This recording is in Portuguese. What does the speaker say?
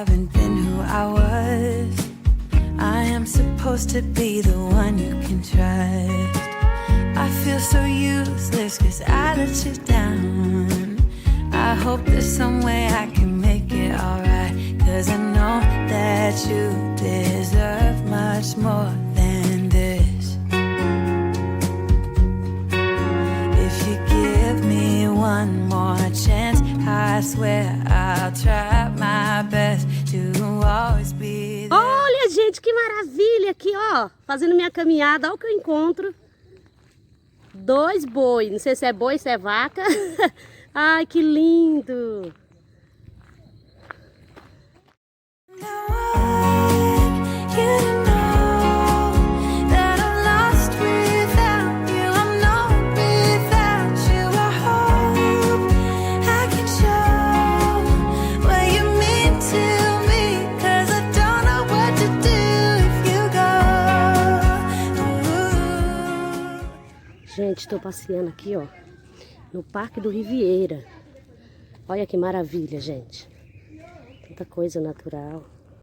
haven't been who I was. I am supposed to be the one you can trust. I feel so useless 'cause I let you down. I hope there's some way I can make it alright, 'cause I know that you deserve much more than this. If you give me one more chance, I swear I'll try my best to always be there. Olha, gente, que maravilha aqui, ó. Fazendo minha caminhada, olha o que eu encontro. 2 boi, não sei se é boi, se é vaca. Ai, que lindo. Gente, estou passeando aqui, ó, no Parque do Riviera. Olha que maravilha, gente. Tanta coisa natural.